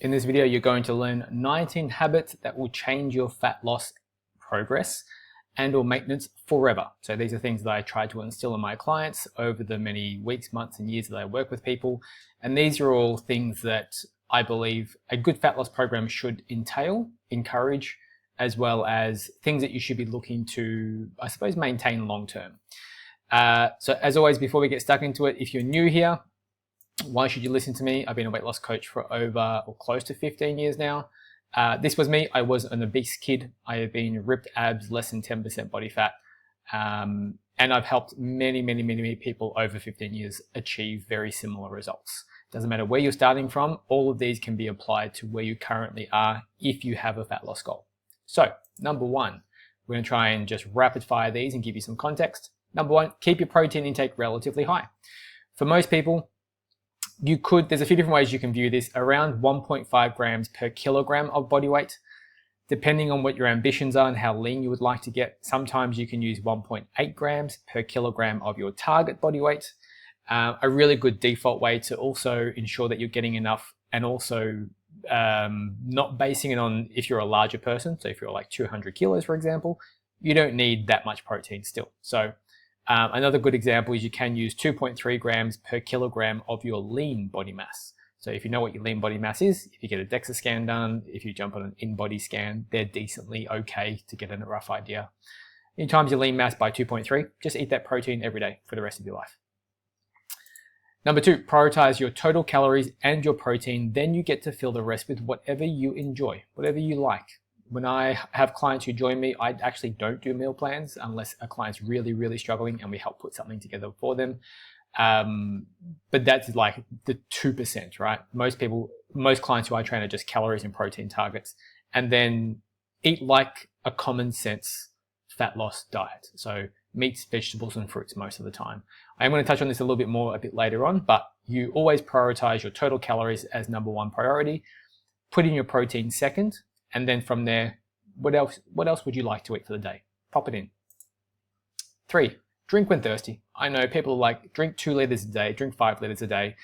In this video, you're going to learn 19 habits that will change your fat loss progress and or maintenance forever. So these are things that I try to instill in my clients over the many weeks, months, and years that I work with people. And these are all things that I believe a good fat loss program should entail, encourage, as well as things that you should be looking to, I suppose, maintain long term. So as always, before we get stuck into it, if you're new here, why should you listen to me? I've been a weight loss coach for over or close to 15 years now. This was me. I was an obese kid. I have been ripped abs, less than 10% body fat. And I've helped many people over 15 years achieve very similar results. Doesn't matter where you're starting from. All of these can be applied to where you currently are if you have a fat loss goal. So number one, we're going to try and just rapid fire these and give you some context. Number one, keep your protein intake relatively high. For most people, there's a few different ways you can view this, around 1.5 grams per kilogram of body weight. Depending on what your ambitions are and how lean you would like to get, sometimes you can use 1.8 grams per kilogram of your target body weight. A really good default way to also ensure that you're getting enough, and also not basing it on if you're a larger person. So if you're like 200 kilos, for example, you don't need that much protein still. So another good example is you can use 2.3 grams per kilogram of your lean body mass. So if you know what your lean body mass is, if you get a DEXA scan done, if you jump on an in-body scan, they're decently okay to get a rough idea. You times your lean mass by 2.3, just eat that protein every day for the rest of your life. Number two, prioritize your total calories and your protein. Then you get to fill the rest with whatever you enjoy, whatever you like. When I have clients who join me, I actually don't do meal plans unless a client's really struggling and we help put something together for them. But that's like the 2%, right? Most clients who I train are just calories and protein targets, and then eat like a common sense fat loss diet. So meats, vegetables, and fruits most of the time. I am going to touch on this a little bit more a bit later on, but you always prioritize your total calories as number one priority, put in your protein second, and then from there, what else would you like to eat for the day? Pop it in. 3, drink when thirsty. I know people are like, drink 2 liters a day, drink 5 liters a day.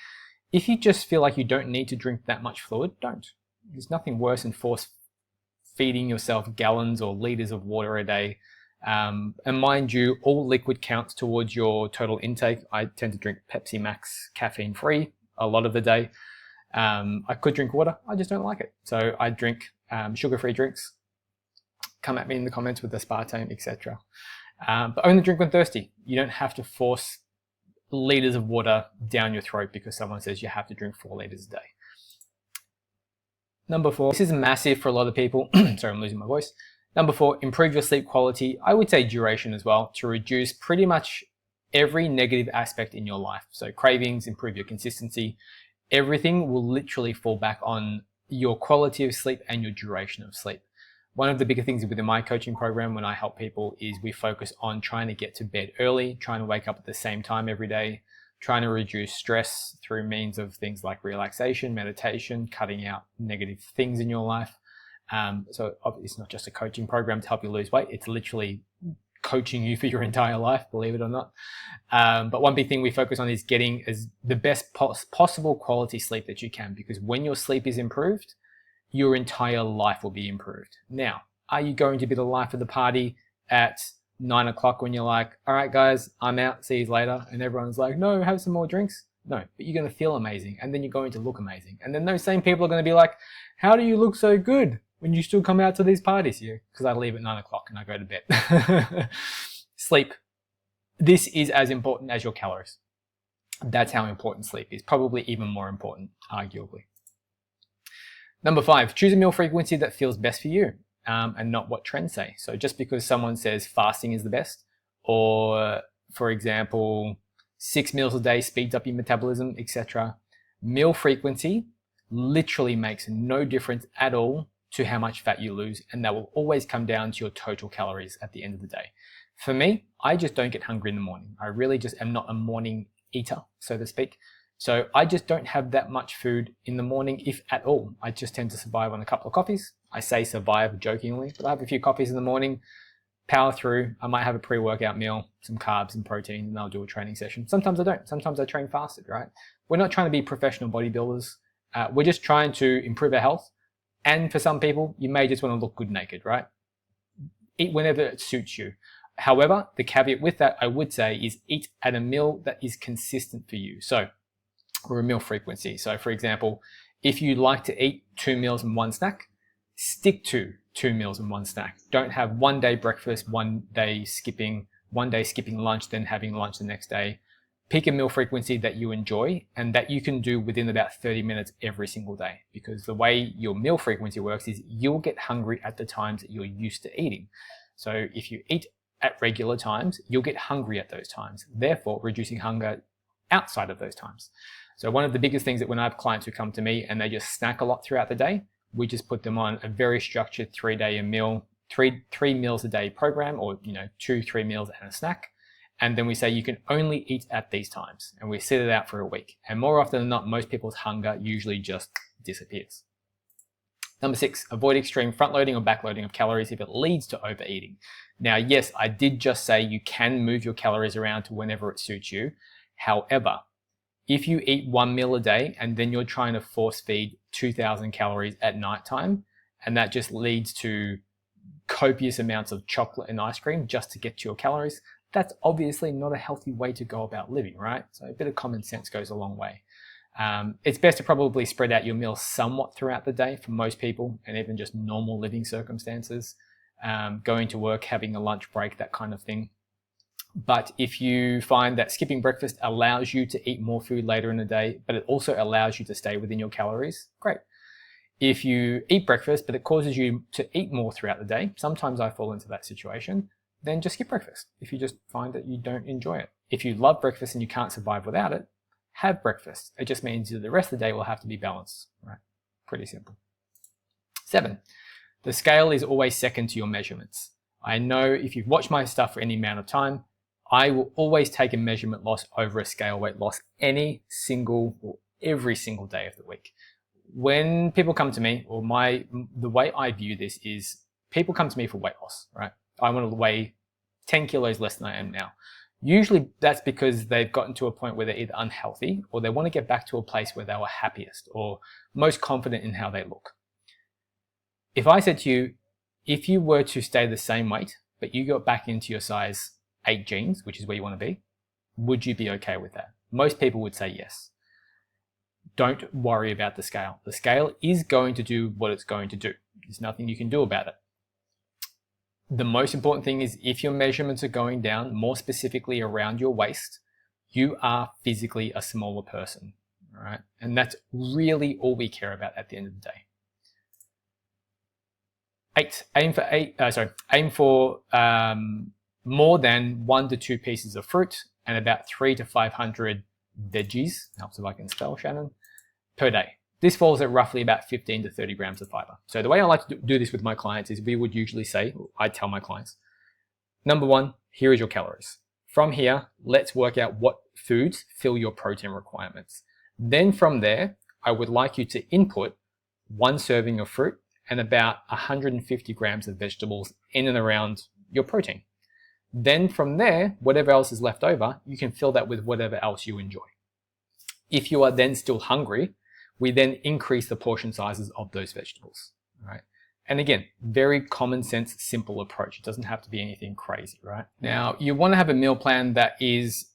If you just feel like you don't need to drink that much fluid, don't. There's nothing worse than force feeding yourself gallons or liters of water a day. And mind you, all liquid counts towards your total intake. I tend to drink Pepsi Max caffeine free a lot of the day. I could drink water, I just don't like it. So I drink sugar-free drinks. Come at me in the comments with aspartame, etc. But only drink when thirsty. You don't have to force liters of water down your throat because someone says you have to drink 4 liters a day. Number 4, this is massive for a lot of people. Sorry, I'm losing my voice. Number 4, improve your sleep quality. I would say duration as well, to reduce pretty much every negative aspect in your life. So cravings, improve your consistency. Everything will literally fall back on your quality of sleep and your duration of sleep. One of the bigger things within my coaching program when I help people is we focus on trying to get to bed early, trying to wake up at the same time every day, trying to reduce stress through means of things like relaxation, meditation, cutting out negative things in your life. So it's not just a coaching program to help you lose weight. It's literally coaching you for your entire life, believe it or not. But one big thing we focus on is getting the best possible quality sleep that you can, because when your sleep is improved, your entire life will be improved. Now, are you going to be the life of the party at 9 o'clock when you're like, all right, guys, I'm out, see you later. And everyone's like, no, have some more drinks. No, but you're going to feel amazing. And then you're going to look amazing. And then those same people are going to be like, how do you look so good when you still come out to these parties here? Because I leave at 9 o'clock and I go to bed. Sleep. This is as important as your calories. That's how important sleep is. Probably even more important, arguably. Number 5, choose a meal frequency that feels best for you and not what trends say. So just because someone says fasting is the best, or for example, 6 meals a day speeds up your metabolism, etc. Meal frequency literally makes no difference at all to how much fat you lose, and that will always come down to your total calories at the end of the day. For me, I just don't get hungry in the morning. I really just am not a morning eater, so to speak. So I just don't have that much food in the morning, if at all. I just tend to survive on a couple of coffees. I say survive jokingly, but I have a few coffees in the morning, power through. I might have a pre-workout meal, some carbs and protein, and I'll do a training session. Sometimes I don't. Sometimes I train fasted, right? We're not trying to be professional bodybuilders. We're just trying to improve our health. And for some people, you may just want to look good naked, right? Eat whenever it suits you. However, the caveat with that, I would say, is eat at a meal that is consistent for you. So, or a meal frequency. So for example, if you like to eat 2 meals and 1 snack, stick to 2 meals and 1 snack. Don't have 1 day breakfast, 1 day skipping lunch, then having lunch the next day. Pick a meal frequency that you enjoy and that you can do within about 30 minutes every single day. Because the way your meal frequency works is you'll get hungry at the times that you're used to eating. So if you eat at regular times, you'll get hungry at those times, therefore reducing hunger outside of those times. So one of the biggest things that when I have clients who come to me and they just snack a lot throughout the day, we just put them on a very structured 3 meals a day program, or 2-3 meals and a snack. And then we say you can only eat at these times, and we set it out for a week. And more often than not, most people's hunger usually just disappears. Number 6, avoid extreme front loading or back loading of calories if it leads to overeating. Now, yes, I did just say you can move your calories around to whenever it suits you. However, if you eat 1 meal a day and then you're trying to force feed 2,000 calories at nighttime, and that just leads to copious amounts of chocolate and ice cream just to get to your calories, that's obviously not a healthy way to go about living, right? So a bit of common sense goes a long way. It's best to probably spread out your meals somewhat throughout the day for most people, and even just normal living circumstances, going to work, having a lunch break, that kind of thing. But if you find that skipping breakfast allows you to eat more food later in the day, but it also allows you to stay within your calories, great. If you eat breakfast, but it causes you to eat more throughout the day, sometimes I fall into that situation, then just skip breakfast if you just find that you don't enjoy it. If you love breakfast and you can't survive without it, have breakfast. It just means that the rest of the day will have to be balanced, right? Pretty simple. 7, the scale is always second to your measurements. I know if you've watched my stuff for any amount of time, I will always take a measurement loss over a scale weight loss any single or every single day of the week. When people come to me, or the way I view this is people come to me for weight loss, right? I want to weigh 10 kilos less than I am now. Usually that's because they've gotten to a point where they're either unhealthy or they want to get back to a place where they were happiest or most confident in how they look. If I said to you, if you were to stay the same weight, but you got back into your size 8 jeans, which is where you want to be, would you be okay with that? Most people would say yes. Don't worry about the scale. The scale is going to do what it's going to do. There's nothing you can do about it. The most important thing is if your measurements are going down, more specifically around your waist, you are physically a smaller person, all right? And that's really all we care about at the end of the day. 8, aim for more than 1 to 2 pieces of fruit and about 300 to 500 veggies, helps if I can spell, Shannon, per day. This falls at roughly about 15 to 30 grams of fiber. So the way I like to do this with my clients is we would usually say, I tell my clients, number 1, here is your calories. From here, let's work out what foods fill your protein requirements. Then from there, I would like you to input 1 serving of fruit and about 150 grams of vegetables in and around your protein. Then from there, whatever else is left over, you can fill that with whatever else you enjoy. If you are then still hungry, we then increase the portion sizes of those vegetables, right? And again, very common sense, simple approach. It doesn't have to be anything crazy, right? Now, you want to have a meal plan that is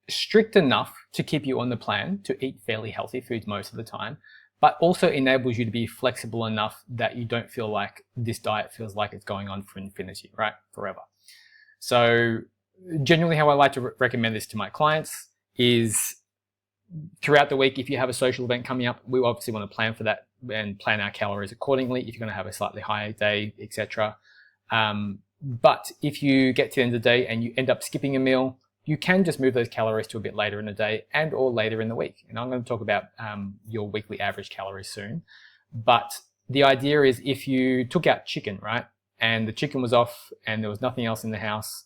strict enough to keep you on the plan to eat fairly healthy foods most of the time, but also enables you to be flexible enough that you don't feel like this diet feels like it's going on for infinity, right? Forever. So generally how I like to recommend this to my clients is throughout the week, if you have a social event coming up, we obviously want to plan for that and plan our calories accordingly if you're going to have a slightly higher day, etc. But if you get to the end of the day and you end up skipping a meal, you can just move those calories to a bit later in the day and or later in the week. And I'm going to talk about your weekly average calories soon. But the idea is if you took out chicken, right, and the chicken was off and there was nothing else in the house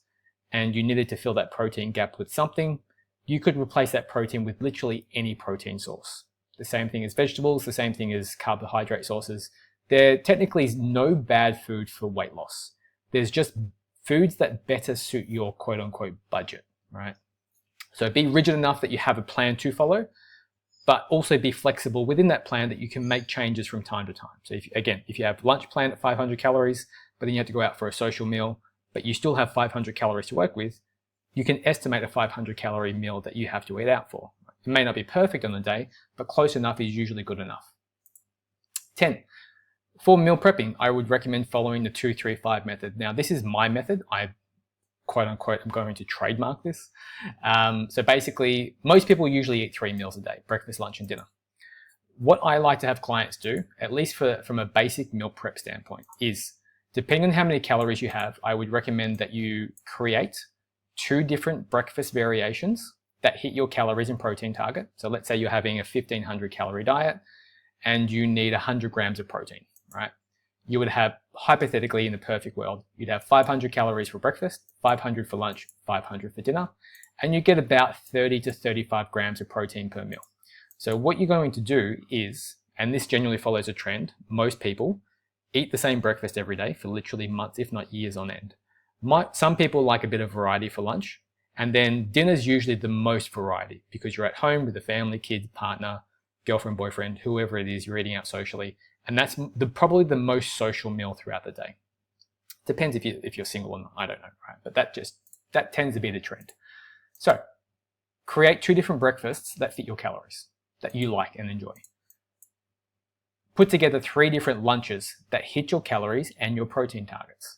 and you needed to fill that protein gap with something, you could replace that protein with literally any protein source. The same thing as vegetables, the same thing as carbohydrate sources. There technically is no bad food for weight loss. There's just foods that better suit your quote unquote budget, right? So be rigid enough that you have a plan to follow, but also be flexible within that plan that you can make changes from time to time. So if you have lunch planned at 500 calories, but then you have to go out for a social meal, but you still have 500 calories to work with, you can estimate a 500 calorie meal that you have to eat out for. It may not be perfect on the day, but close enough is usually good enough. 10. For meal prepping, I would recommend following the 2-3-5 method. Now, this is my method. I quote unquote, I'm going to trademark this. So basically, most people usually eat 3 meals a day, breakfast, lunch, and dinner. What I like to have clients do, at least from a basic meal prep standpoint, is depending on how many calories you have, I would recommend that you create 2 different breakfast variations that hit your calories and protein target. So let's say you're having a 1500 calorie diet and you need 100 grams of protein, right? You would have, hypothetically, in the perfect world, you'd have 500 calories for breakfast, 500 for lunch, 500 for dinner, and you get about 30 to 35 grams of protein per meal. So what you're going to do is, and this generally follows a trend, most people eat the same breakfast every day for literally months, if not years on end. Some people like a bit of variety for lunch, and then dinner's usually the most variety because you're at home with the family, kids, partner, girlfriend, boyfriend, whoever it is you're eating out socially. And that's probably the most social meal throughout the day. Depends if you're single or not, I don't know, right? But that tends to be the trend. So create 2 different breakfasts that fit your calories, that you like and enjoy. Put together 3 different lunches that hit your calories and your protein targets.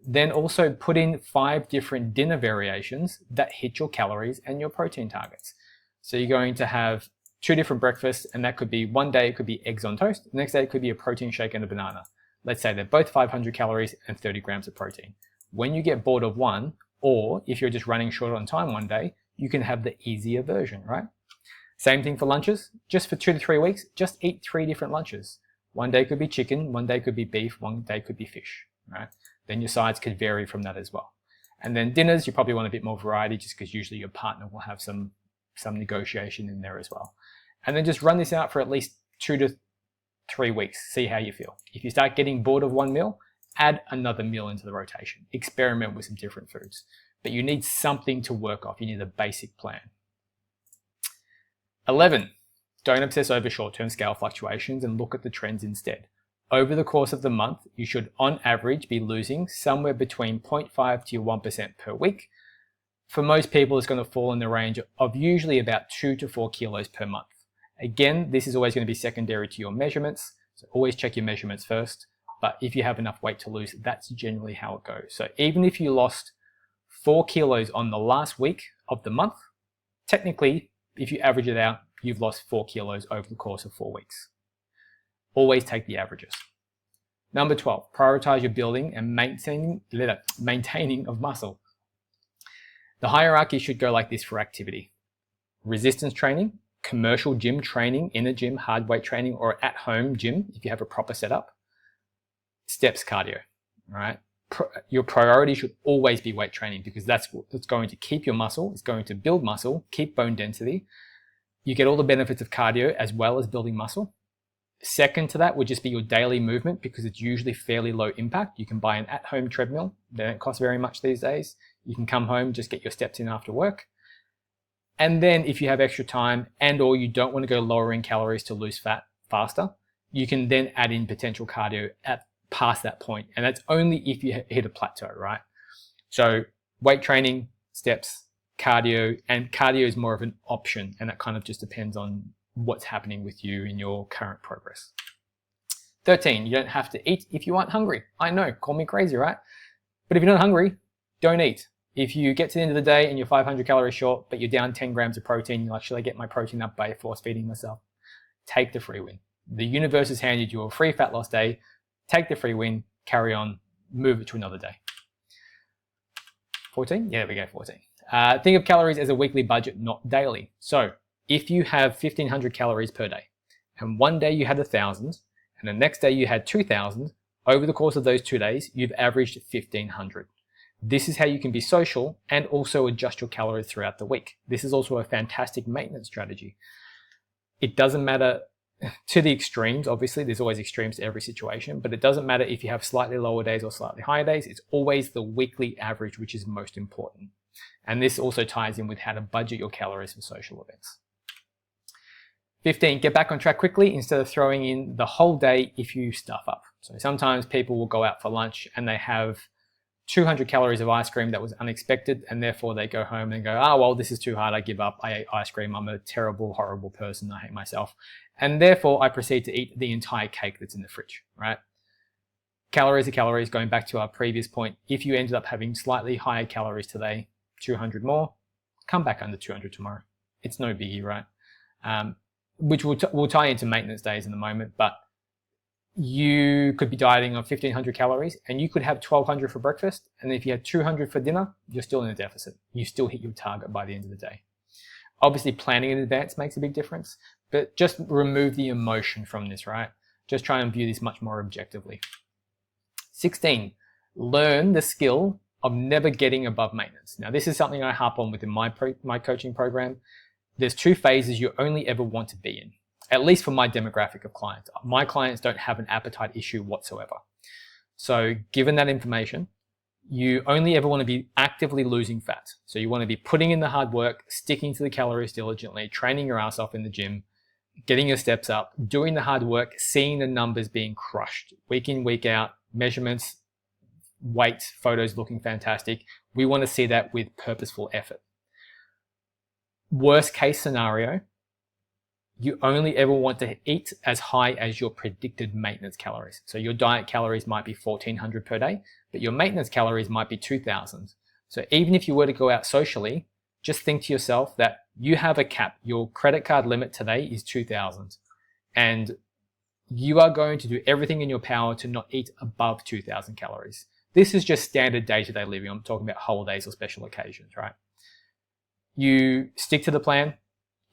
Then also put in 5 different dinner variations that hit your calories and your protein targets. So you're going to have 2 different breakfasts, and that could be one day it could be eggs on toast, the next day it could be a protein shake and a banana. Let's say they're both 500 calories and 30 grams of protein. When you get bored of one, or if you're just running short on time one day, you can have the easier version, right? Same thing for lunches. Just for 2 to 3 weeks, just eat 3 different lunches. One day could be chicken, one day could be beef, one day could be fish, right? Then your sides could vary from that as well. And then dinners, you probably want a bit more variety just because usually your partner will have some negotiation in there as well. And then just run this out for at least 2 to 3 weeks. See how you feel. If you start getting bored of one meal, add another meal into the rotation. Experiment with some different foods. But you need something to work off. You need a basic plan. 11. Don't obsess over short-term scale fluctuations and look at the trends instead. Over the course of the month, you should on average be losing somewhere between 0.5 to 1% per week. For most people, it's going to fall in the range of usually about 2 to 4 kilos per month. Again, this is always going to be secondary to your measurements, so always check your measurements first. But if you have enough weight to lose, that's generally how it goes. So even if you lost 4 kilos on the last week of the month, technically, if you average it out, you've lost 4 kilos over the course of 4 weeks. Always take the averages. Number 12, prioritize your building and maintaining of muscle. The hierarchy should go like this for activity. Resistance training, commercial gym training, in a gym, hard weight training, or at home gym if you have a proper setup. Steps cardio, right? Your priority should always be weight training because that's what's going to keep your muscle, it's going to build muscle, keep bone density. You get all the benefits of cardio as well as building muscle. Second to that would just be your daily movement because it's usually fairly low impact. You can buy an at-home treadmill. They don't cost very much these days. You can come home, just get your steps in after work. And then if you have extra time and or you don't want to go lowering calories to lose fat faster, you can then add in potential cardio at past that point. And that's only if you hit a plateau, right? So weight training, steps, cardio, and cardio is more of an option. And that kind of just depends on what's happening with you in your current progress. 13, you don't have to eat if you aren't hungry. I know, call me crazy, right? But if you're not hungry, don't eat. If you get to the end of the day and you're 500 calories short, but you're down 10 grams of protein, you're like, should I get my protein up by force feeding myself? Take the free win. The universe has handed you a free fat loss day. Take the free win, carry on, move it to another day. 14? Yeah, there we go, 14. Think of calories as a weekly budget, not daily. So if you have 1500 calories per day, and one day you had 1000, and the next day you had 2000, over the course of those 2 days, you've averaged 1500. This is how you can be social and also adjust your calories throughout the week. This is also a fantastic maintenance strategy. It doesn't matter to the extremes, obviously, there's always extremes to every situation, but it doesn't matter if you have slightly lower days or slightly higher days, it's always the weekly average which is most important. And this also ties in with how to budget your calories for social events. 15, get back on track quickly instead of throwing in the whole day if you stuff up. So sometimes people will go out for lunch and they have 200 calories of ice cream that was unexpected, and therefore they go home and go, oh, well, this is too hard. I give up. I ate ice cream. I'm a terrible, horrible person. I hate myself. And therefore I proceed to eat the entire cake that's in the fridge, right? Calories are calories. Going back to our previous point, if you ended up having slightly higher calories today, 200 more, come back under 200 tomorrow. It's no biggie, right? Which we'll tie into maintenance days in a moment, but you could be dieting on 1500 calories and you could have 1200 for breakfast. And if you had 200 for dinner, you're still in a deficit. You still hit your target by the end of the day. Obviously planning in advance makes a big difference, but just remove the emotion from this, right? Just try and view this much more objectively. 16, learn the skill of never getting above maintenance. Now, this is something I harp on within my coaching program. There's 2 phases you only ever want to be in, at least for my demographic of clients. My clients don't have an appetite issue whatsoever. So given that information, you only ever want to be actively losing fat. So you want to be putting in the hard work, sticking to the calories diligently, training your ass off in the gym, getting your steps up, doing the hard work, seeing the numbers being crushed week in, week out, measurements, weight, photos looking fantastic. We want to see that with purposeful effort. Worst case scenario, you only ever want to eat as high as your predicted maintenance calories. So your diet calories might be 1400 per day, but your maintenance calories might be 2000. So even if you were to go out socially, just think to yourself that you have a cap. Your credit card limit today is 2000, and you are going to do everything in your power to not eat above 2000 calories. This is just standard day-to-day living. I'm talking about holidays or special occasions, right? You stick to the plan.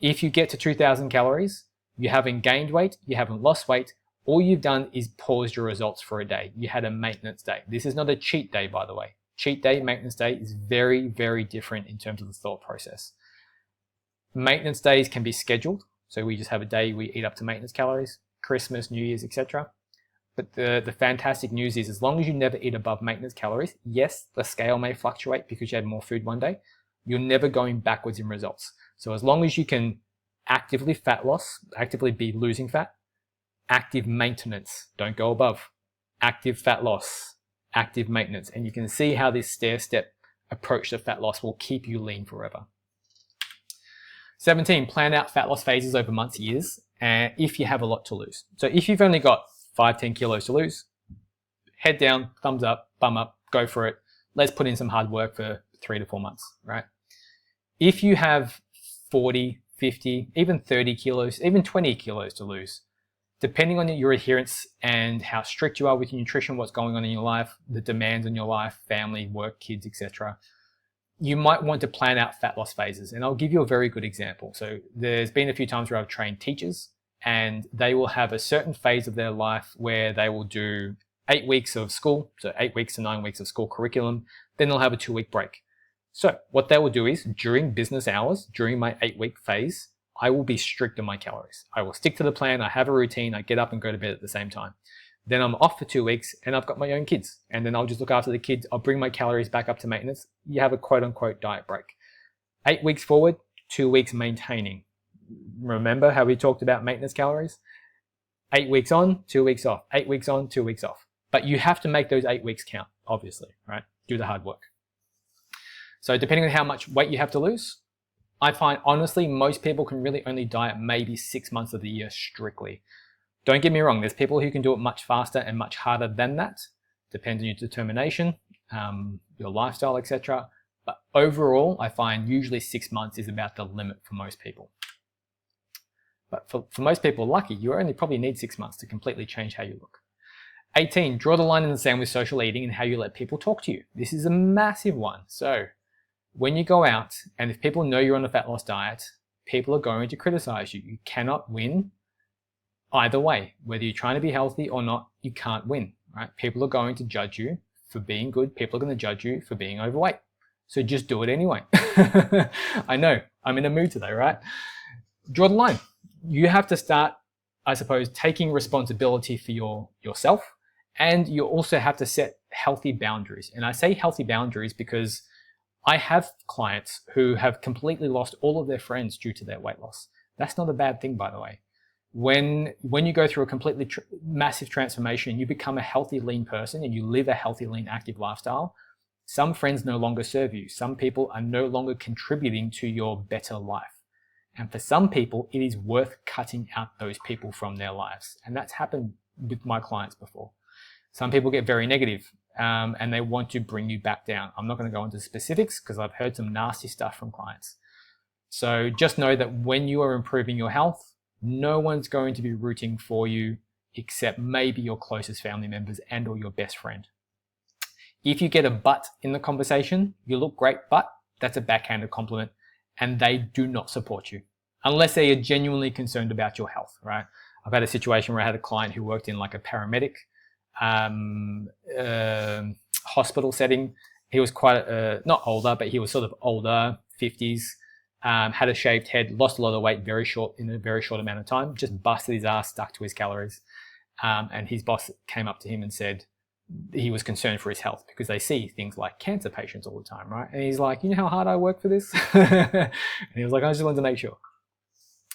If you get to 2000 calories, you haven't gained weight, you haven't lost weight, all you've done is paused your results for a day. You had a maintenance day. This is not a cheat day, by the way. Cheat day, maintenance day is very, very different in terms of the thought process. Maintenance days can be scheduled. So we just have a day we eat up to maintenance calories, Christmas, New Year's, etc. But the fantastic news is, as long as you never eat above maintenance calories, yes, the scale may fluctuate because you had more food one day, you're never going backwards in results. So as long as you can actively fat loss, actively be losing fat, active maintenance, don't go above, active fat loss, active maintenance. And you can see how this stair-step approach to fat loss will keep you lean forever. 17, plan out fat loss phases over months, years, and if you have a lot to lose. So if you've only got 5-10 kilos to lose, head down, thumbs up, bum up, go for it. Let's put in some hard work for 3 to 4 months, right? If you have 40, 50, even 30 kilos, even 20 kilos to lose, depending on your adherence and how strict you are with your nutrition, what's going on in your life, the demands on your life, family, work, kids, etc., you might want to plan out fat loss phases. And I'll give you a very good example. So there's been a few times where I've trained teachers, and they will have a certain phase of their life where they will do 8 weeks of school, so 8 weeks to 9 weeks of school curriculum, then they'll have a 2-week break. So what they will do is, during business hours, during my 8-week phase, I will be strict on my calories. I will stick to the plan, I have a routine, I get up and go to bed at the same time. Then I'm off for 2 weeks and I've got my own kids, and then I'll just look after the kids. I'll bring my calories back up to maintenance. You have a quote unquote diet break. 8 weeks forward, 2 weeks maintaining. Remember how we talked about maintenance calories? 8 weeks on, 2 weeks off. 8 weeks on, 2 weeks off. But you have to make those 8 weeks count, obviously, right? Do the hard work. So depending on how much weight you have to lose, I find honestly most people can really only diet maybe 6 months of the year strictly. Don't get me wrong, there's people who can do it much faster and much harder than that. Depends on your determination, your lifestyle, etc. But overall, I find usually 6 months is about the limit for most people. But for most people lucky, you only probably need 6 months to completely change how you look. 18, draw the line in the sand with social eating and how you let people talk to you. This is a massive one. So when you go out, and if people know you're on a fat loss diet, people are going to criticize you. You cannot win either way. Whether you're trying to be healthy or not, you can't win, right? People are going to judge you for being good. People are going to judge you for being overweight. So just do it anyway. I know, I'm in a mood today, right? Draw the line. You have to start, I suppose, taking responsibility for yourself, and you also have to set healthy boundaries. And I say healthy boundaries because I have clients who have completely lost all of their friends due to their weight loss. That's not a bad thing, by the way. When you go through a completely massive transformation, you become a healthy, lean person and you live a healthy, lean, active lifestyle, some friends no longer serve you. Some people are no longer contributing to your better life. And for some people, it is worth cutting out those people from their lives. And that's happened with my clients before. Some people get very negative and they want to bring you back down. I'm not going to go into specifics because I've heard some nasty stuff from clients. So just know that when you are improving your health, no one's going to be rooting for you except maybe your closest family members and or your best friend. If you get a but in the conversation, you look great, but that's a backhanded compliment and they do not support you unless they are genuinely concerned about your health, right? I've had a situation where I had a client who worked in like a paramedic hospital setting. He was quite, not older, but he was sort of older, 50s, had a shaved head, lost a lot of weight in a very short amount of time, just busted his ass, stuck to his calories. And his boss came up to him and said he was concerned for his health because they see things like cancer patients all the time, right? And he's like, you know how hard I work for this? And he was like, I just wanted to make sure.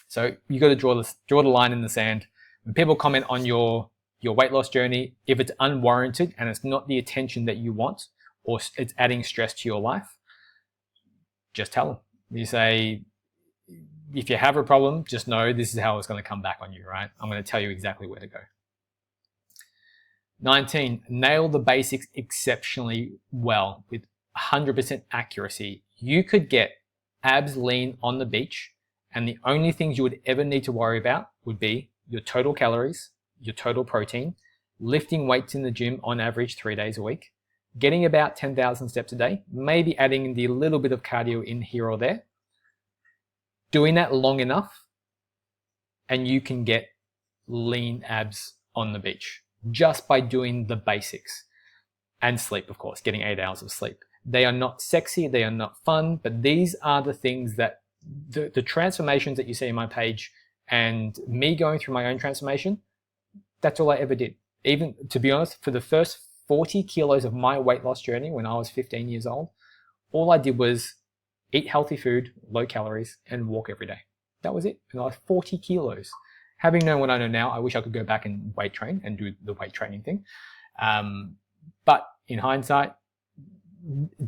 So you got to draw the line in the sand. When people comment on your weight loss journey, if it's unwarranted and it's not the attention that you want, or it's adding stress to your life, just tell them. You say, if you have a problem, just know this is how it's going to come back on you, right? I'm going to tell you exactly where to go. 19, nail the basics exceptionally well with 100% accuracy. You could get abs lean on the beach, and the only things you would ever need to worry about would be your total calories, your total protein, lifting weights in the gym on average 3 days a week, getting about 10,000 steps a day, maybe adding the little bit of cardio in here or there, doing that long enough, and you can get lean abs on the beach just by doing the basics. And sleep, of course, getting 8 hours of sleep. They are not sexy, they are not fun, but these are the things that the transformations that you see on my page and me going through my own transformation, that's all I ever did. Even, to be honest, for the first 40 kilos of my weight loss journey when I was 15 years old, all I did was eat healthy food, low calories, and walk every day. That was it. And I was 40 kilos. Having known what I know now, I wish I could go back and weight train and do the weight training thing. But in hindsight,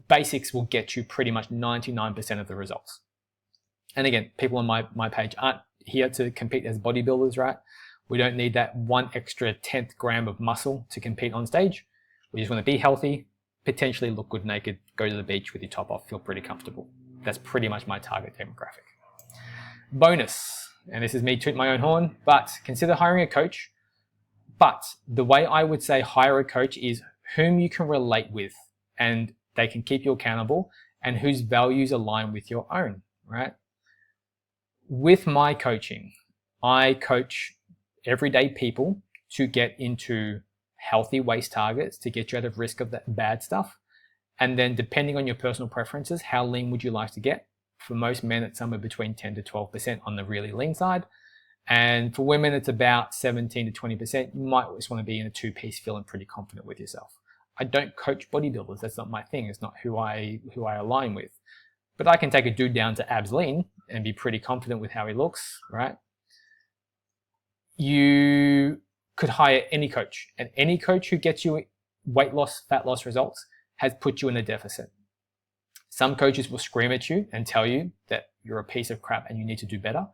basics will get you pretty much 99% of the results. And again, people on my page aren't here to compete as bodybuilders, right? We don't need that one extra 10th gram of muscle to compete on stage. We just want to be healthy, potentially look good naked, go to the beach with your top off, feel pretty comfortable. That's pretty much my target demographic. Bonus, and this is me tooting my own horn, but consider hiring a coach. But the way I would say hire a coach is whom you can relate with and they can keep you accountable and whose values align with your own, right? With my coaching, I coach everyday people to get into healthy waist targets to get you out of risk of that bad stuff. And then depending on your personal preferences, how lean would you like to get? For most men, it's somewhere between 10 to 12% on the really lean side. And for women, it's about 17 to 20%. You might just want to be in a two-piece feeling pretty confident with yourself. I don't coach bodybuilders. That's not my thing. It's not who I align with. But I can take a dude down to abs lean and be pretty confident with how he looks, right? You could hire any coach, and any coach who gets you weight loss, fat loss results has put you in a deficit. Some coaches will scream at you and tell you that you're a piece of crap and you need to do better.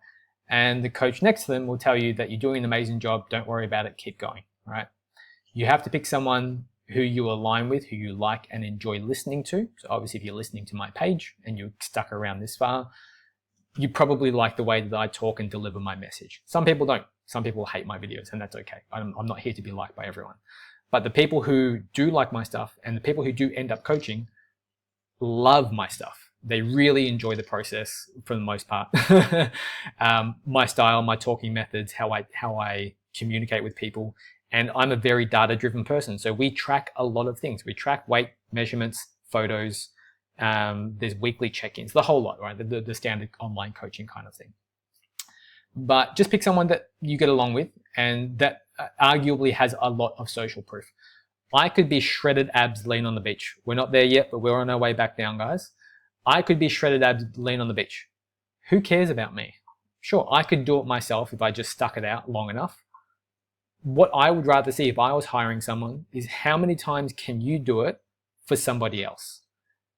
And the coach next to them will tell you that you're doing an amazing job, don't worry about it, keep going, right? You have to pick someone who you align with, who you like and enjoy listening to. So obviously if you're listening to my page and you're stuck around this far, you probably like the way that I talk and deliver my message. Some people don't. Some people hate my videos, and that's okay. I'm not here to be liked by everyone. But the people who do like my stuff and the people who do end up coaching love my stuff. They really enjoy the process for the most part. My style, my talking methods, how I communicate with people. And I'm a very data-driven person. So we track a lot of things. We track weight, measurements, photos. There's weekly check-ins, the whole lot, right? The standard online coaching kind of thing. But just pick someone that you get along with and that arguably has a lot of social proof. I could be shredded abs lean on the beach. We're not there yet, but we're on our way back down, guys. I could be shredded abs lean on the beach. Who cares about me? Sure, I could do it myself if I just stuck it out long enough. What I would rather see if I was hiring someone is how many times can you do it for somebody else?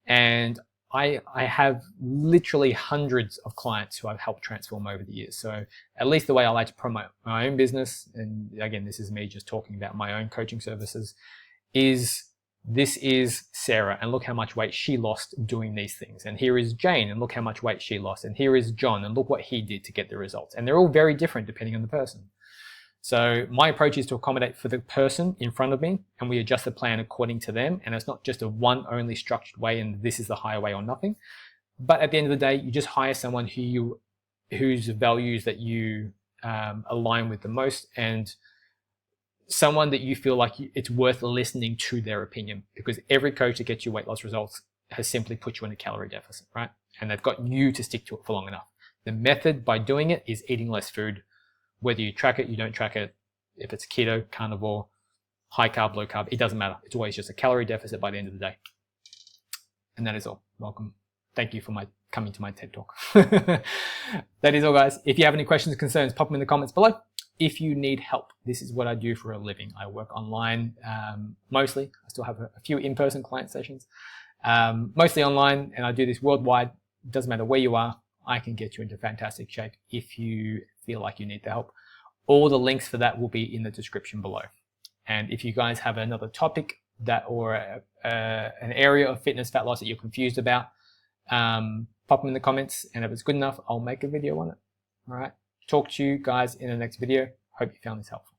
And I have literally hundreds of clients who I've helped transform over the years. So at least the way I like to promote my own business, and again, this is me just talking about my own coaching services, is this is Sarah, and look how much weight she lost doing these things. And here is Jane, and look how much weight she lost. And here is John, and look what he did to get the results. And they're all very different depending on the person. So my approach is to accommodate for the person in front of me, and we adjust the plan according to them. And it's not just a one only structured way and this is the higher way or nothing. But at the end of the day, you just hire someone whose values that you align with the most, and someone that you feel like it's worth listening to their opinion, because every coach that gets you weight loss results has simply put you in a calorie deficit, right? And they've got you to stick to it for long enough. The method by doing it is eating less food. Whether you track it, you don't track it, if it's keto, carnivore, high carb, low carb, it doesn't matter. It's always just a calorie deficit by the end of the day. And that is all. Welcome. Thank you for coming to my TED Talk. That is all, guys. If you have any questions or concerns, pop them in the comments below. If you need help, this is what I do for a living. I work online mostly. I still have a few in-person client sessions, mostly online, and I do this worldwide. It doesn't matter where you are. I can get you into fantastic shape if you feel like you need the help. All the links for that will be in the description below. And if you guys have another topic or an area of fitness, fat loss that you're confused about, pop them in the comments, and if it's good enough, I'll make a video on it. All right. Talk to you guys in the next video. Hope you found this helpful.